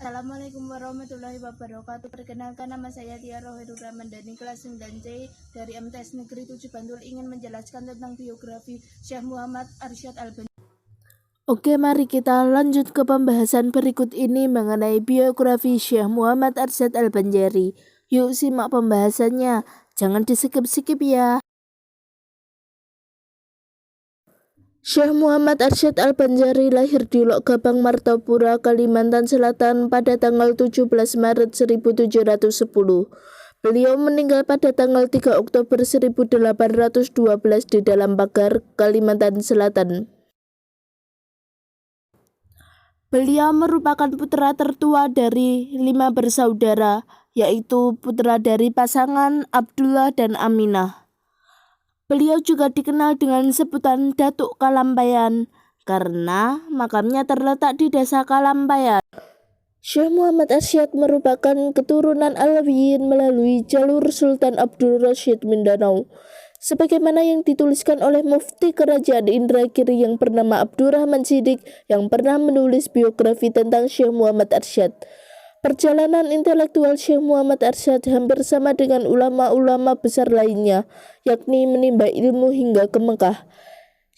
Assalamualaikum warahmatullahi wabarakatuh. Perkenalkan, nama saya Tia Rohirul Ramadhani, kelas 9C dari MTS Negeri 7 Bantul, ingin menjelaskan tentang biografi Syekh Muhammad Arsyad Al-Banjari. Oke, mari kita lanjut ke pembahasan berikut ini mengenai biografi Syekh Muhammad Arsyad Al-Banjari. Yuk simak pembahasannya, jangan di-skip-skip ya. Syekh Muhammad Arsyad Al-Banjari lahir di Lok Gabang, Martapura, Kalimantan Selatan pada tanggal 17 Maret 1710. Beliau meninggal pada tanggal 3 Oktober 1812 di dalam Pagar, Kalimantan Selatan. Beliau merupakan putra tertua dari 5 bersaudara, yaitu putra dari pasangan Abdullah dan Aminah. Beliau juga dikenal dengan sebutan Datuk Kalampayan karena makamnya terletak di desa Kalampayan. Syekh Muhammad Arsyad merupakan keturunan Alawiyin melalui jalur Sultan Abdul Rashid Mindanao, sebagaimana yang dituliskan oleh Mufti Kerajaan Indragiri yang bernama Abdurrahman Siddiq yang pernah menulis biografi tentang Syekh Muhammad Arsyad. Perjalanan intelektual Syekh Muhammad Arsyad hampir sama dengan ulama-ulama besar lainnya, yakni menimba ilmu hingga ke Mekah.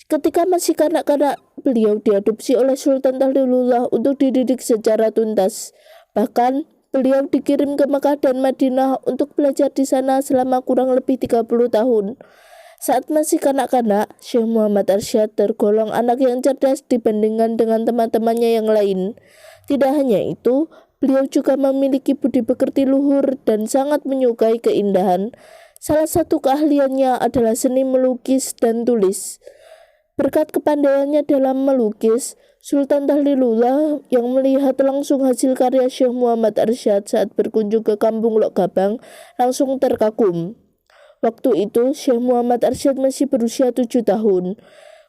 Ketika masih kanak-kanak, beliau diadopsi oleh Sultan Tahlilullah untuk dididik secara tuntas. Bahkan, beliau dikirim ke Mekah dan Madinah untuk belajar di sana selama kurang lebih 30 tahun. Saat masih kanak-kanak, Syekh Muhammad Arsyad tergolong anak yang cerdas dibandingkan dengan teman-temannya yang lain. Tidak hanya itu, beliau juga memiliki budi pekerti luhur dan sangat menyukai keindahan. Salah satu keahliannya adalah seni melukis dan tulis. Berkat kepandaiannya dalam melukis, Sultan Tahlilullah yang melihat langsung hasil karya Syekh Muhammad Arsyad saat berkunjung ke kampung Lok Gabang langsung terkagum. Waktu itu Syekh Muhammad Arsyad masih berusia 7 tahun.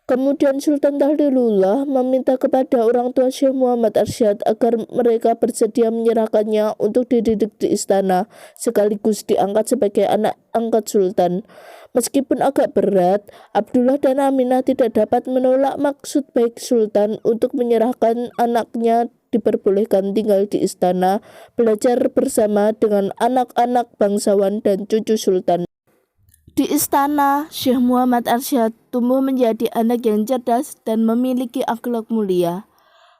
Kemudian Sultan Tahlilullah meminta kepada orang tua Syekh Muhammad Arsyad agar mereka bersedia menyerahkannya untuk dididik di istana, sekaligus diangkat sebagai anak angkat Sultan. Meskipun agak berat, Abdullah dan Aminah tidak dapat menolak maksud baik Sultan untuk menyerahkan anaknya diperbolehkan tinggal di istana, belajar bersama dengan anak-anak bangsawan dan cucu Sultan. Di istana, Syekh Muhammad Arsyad tumbuh menjadi anak yang cerdas dan memiliki akhlak mulia.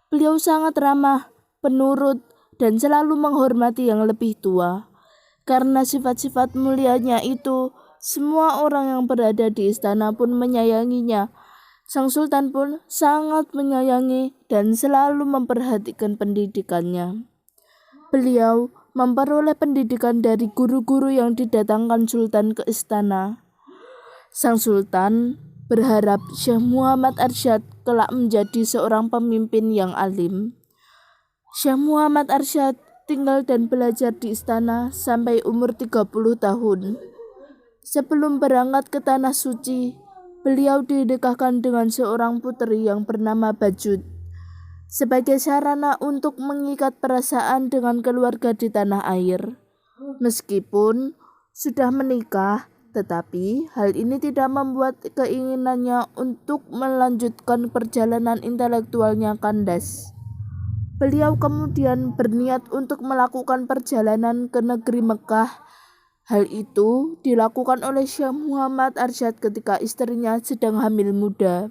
Beliau sangat ramah, penurut, dan selalu menghormati yang lebih tua. Karena sifat-sifat mulianya itu, semua orang yang berada di istana pun menyayanginya. Sang Sultan pun sangat menyayangi dan selalu memperhatikan pendidikannya. Beliau memperoleh pendidikan dari guru-guru yang didatangkan Sultan ke istana. Sang Sultan berharap Syekh Muhammad Arsyad kelak menjadi seorang pemimpin yang alim. Syekh Muhammad Arsyad tinggal dan belajar di istana sampai umur 30 tahun. Sebelum berangkat ke Tanah Suci, beliau dinikahkan dengan seorang putri yang bernama Bajud, sebagai sarana untuk mengikat perasaan dengan keluarga di tanah air. Meskipun sudah menikah, tetapi hal ini tidak membuat keinginannya untuk melanjutkan perjalanan intelektualnya kandas. Beliau kemudian berniat untuk melakukan perjalanan ke negeri Mekah. Hal itu dilakukan oleh Syekh Muhammad Arsyad ketika istrinya sedang hamil muda.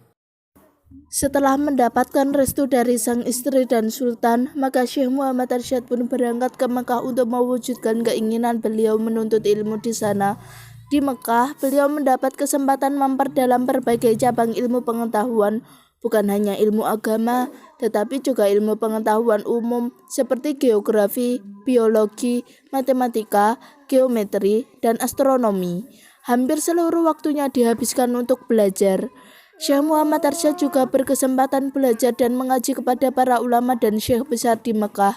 Setelah mendapatkan restu dari sang istri dan Sultan, maka Syekh Muhammad Arsyad pun berangkat ke Mekah untuk mewujudkan keinginan beliau menuntut ilmu di sana. Di Mekah, beliau mendapat kesempatan memperdalam berbagai cabang ilmu pengetahuan, bukan hanya ilmu agama, tetapi juga ilmu pengetahuan umum seperti geografi, biologi, matematika, geometri, dan astronomi. Hampir seluruh waktunya dihabiskan untuk belajar. Syekh Muhammad Arsyad juga berkesempatan belajar dan mengaji kepada para ulama dan syekh besar di Mekah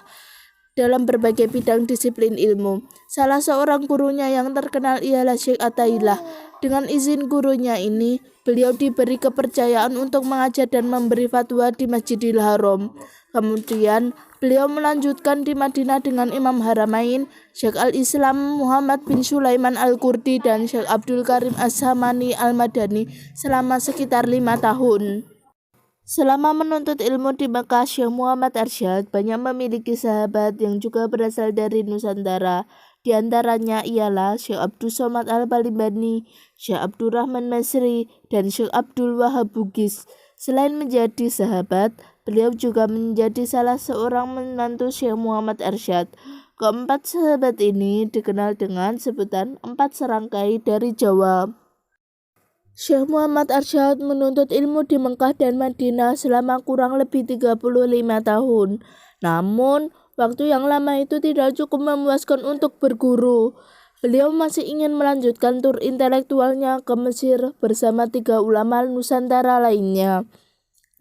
dalam berbagai bidang disiplin ilmu. Salah seorang gurunya yang terkenal ialah Syekh Athaillah. Dengan izin gurunya ini, beliau diberi kepercayaan untuk mengajar dan memberi fatwa di Masjidil Haram. Kemudian, beliau melanjutkan di Madinah dengan Imam Haramain, Syekh Al-Islam Muhammad bin Sulaiman Al-Qurdi dan Syekh Abdul Karim As-Samani Al-Madani selama sekitar 5 tahun. Selama menuntut ilmu di Mekah, Syekh Muhammad Arsyad banyak memiliki sahabat yang juga berasal dari Nusantara. Di antaranya ialah Syekh Abdul Somad Al-Balibani, Syekh Abdurrahman Masri, dan Syekh Abdul Wahab Bugis. Selain menjadi sahabat, beliau juga menjadi salah seorang menantu Syekh Muhammad Arsyad. Keempat sahabat ini dikenal dengan sebutan empat serangkai dari Jawa. Syekh Muhammad Arsyad menuntut ilmu di Mekah dan Madinah selama kurang lebih 35 tahun. Namun, waktu yang lama itu tidak cukup memuaskan untuk berguru. Beliau masih ingin melanjutkan tur intelektualnya ke Mesir bersama 3 ulama Nusantara lainnya.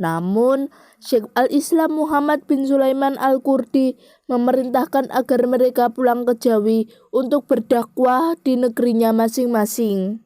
Namun, Syekh Al-Islam Muhammad bin Sulaiman Al-Qurdi memerintahkan agar mereka pulang ke Jawi untuk berdakwah di negerinya masing-masing.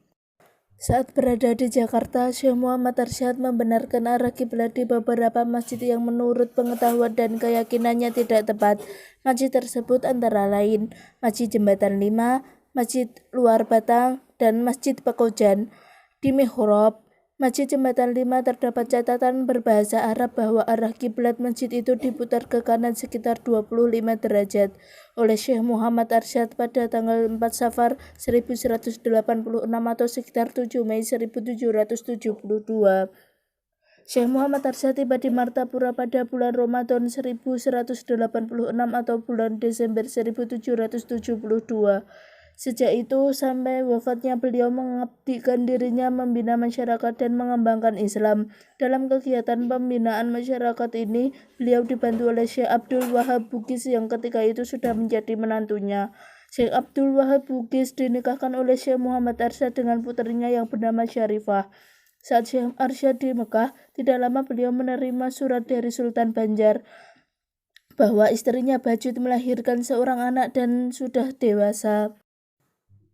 Saat berada di Jakarta, Syekh Muhammad Arsyad membenarkan arah kiblat di beberapa masjid yang menurut pengetahuan dan keyakinannya tidak tepat. Masjid tersebut antara lain Masjid Jembatan 5, Masjid Luar Batang, dan Masjid Pekojan. Di mihrab Masjid Jembatan 5 terdapat catatan berbahasa Arab bahwa arah kiblat masjid itu diputar ke kanan sekitar 25 derajat oleh Syekh Muhammad Arsyad pada tanggal 4 Safar 1186 atau sekitar 7 Mei 1772. Syekh Muhammad Arsyad tiba di Martapura pada bulan Ramadan 1186 atau bulan Desember 1772. Sejak itu sampai wafatnya beliau mengabdikan dirinya membina masyarakat dan mengembangkan Islam. Dalam kegiatan pembinaan masyarakat ini, beliau dibantu oleh Syekh Abdul Wahab Bugis yang ketika itu sudah menjadi menantunya. Syekh Abdul Wahab Bugis dinikahkan oleh Syekh Muhammad Arsyad dengan putrinya yang bernama Syarifah. Saat Syekh Arsyad di Mekah, tidak lama beliau menerima surat dari Sultan Banjar bahwa istrinya Bajut melahirkan seorang anak dan sudah dewasa.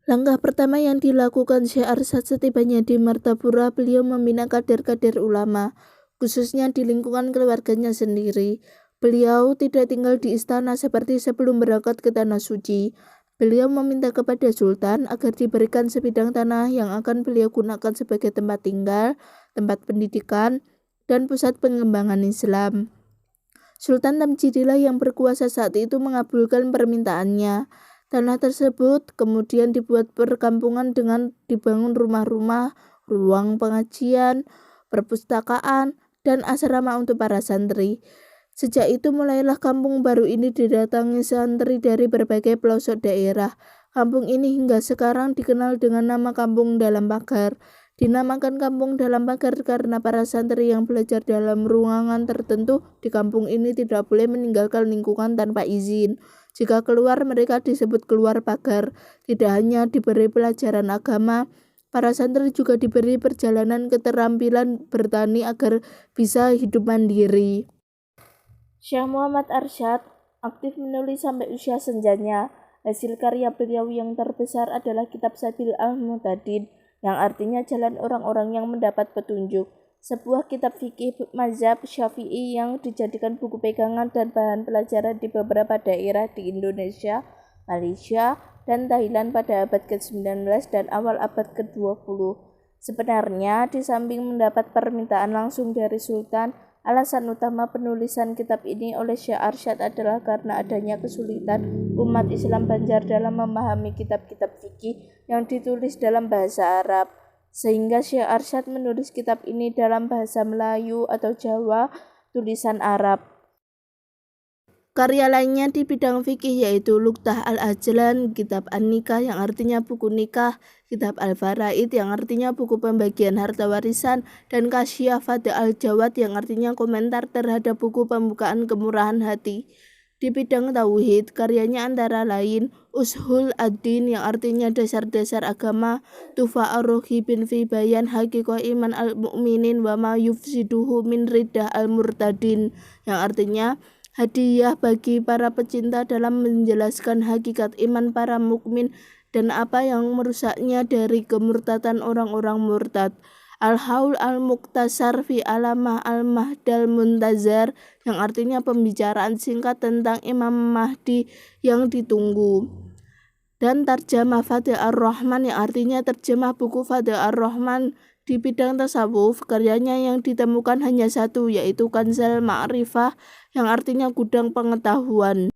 Langkah pertama yang dilakukan Syekh Arsyad setibanya di Martapura, beliau membina kader-kader ulama, khususnya di lingkungan keluarganya sendiri. Beliau tidak tinggal di istana seperti sebelum berangkat ke Tanah Suci. Beliau meminta kepada Sultan agar diberikan sebidang tanah yang akan beliau gunakan sebagai tempat tinggal, tempat pendidikan, dan pusat pengembangan Islam. Sultan Tamjidillah yang berkuasa saat itu mengabulkan permintaannya. Tanah tersebut kemudian dibuat perkampungan dengan dibangun rumah-rumah, ruang pengajian, perpustakaan, dan asrama untuk para santri. Sejak itu mulailah kampung baru ini didatangi santri dari berbagai pelosok daerah. Kampung ini hingga sekarang dikenal dengan nama Kampung Dalam Pagar. Dinamakan Kampung Dalam Pagar karena para santri yang belajar dalam ruangan tertentu di kampung ini tidak boleh meninggalkan lingkungan tanpa izin. Jika keluar, mereka disebut keluar pagar. Tidak hanya diberi pelajaran agama, para santri juga diberi perjalanan keterampilan bertani agar bisa hidup mandiri. Syekh Muhammad Arsyad aktif menulis sampai usia senjanya. Hasil karya beliau yang terbesar adalah kitab Sabil Al-Muhtadin, yang artinya jalan orang-orang yang mendapat petunjuk. Sebuah kitab fikih mazhab Syafi'i yang dijadikan buku pegangan dan bahan pelajaran di beberapa daerah di Indonesia, Malaysia, dan Thailand pada abad ke-19 dan awal abad ke-20. Sebenarnya, di samping mendapat permintaan langsung dari Sultan, alasan utama penulisan kitab ini oleh Syekh Arsyad adalah karena adanya kesulitan umat Islam Banjar dalam memahami kitab-kitab fikih yang ditulis dalam bahasa Arab. Sehingga Syekh Arsyad menulis kitab ini dalam bahasa Melayu atau Jawa tulisan Arab. Karya lainnya di bidang fikih yaitu Luqtah Al-Ajlan, kitab An-Nikah yang artinya buku nikah, kitab Al-Faraid yang artinya buku pembagian harta warisan, dan Kasyaf Fada Al-Jawad yang artinya komentar terhadap buku pembukaan kemurahan hati. Di bidang tauhid, karyanya antara lain Ushul Ad-Din yang artinya dasar-dasar agama, Tufa Ar-Rohibin fi Bayan Haqiqah Iman Al-Mu'minin wa ma yufsiduhu min riddah al-murtadin yang artinya hadiah bagi para pecinta dalam menjelaskan hakikat iman para mukmin dan apa yang merusaknya dari kemurtatan orang-orang murtad. Al-Haul Al-Muqtasar fi Alamah Al-Mahdal Muntazar yang artinya pembicaraan singkat tentang Imam Mahdi yang ditunggu. Dan Tarjamah Fadl Ar-Rahman yang artinya terjemah buku Fadl Ar-Rahman Di bidang tasawuf, karyanya yang ditemukan hanya satu, yaitu Kanzul Ma'rifah, yang artinya gudang pengetahuan.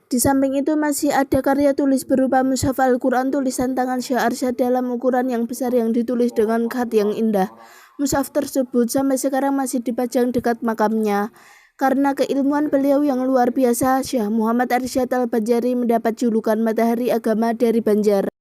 Di samping itu masih ada karya tulis berupa mushaf Al-Quran tulisan tangan Syekh Arsyad dalam ukuran yang besar yang ditulis dengan khat yang indah. Mushaf tersebut sampai sekarang masih dipajang dekat makamnya. Karena keilmuan beliau yang luar biasa, Syekh Muhammad Arsyad Al-Banjari mendapat julukan Matahari Agama dari Banjar.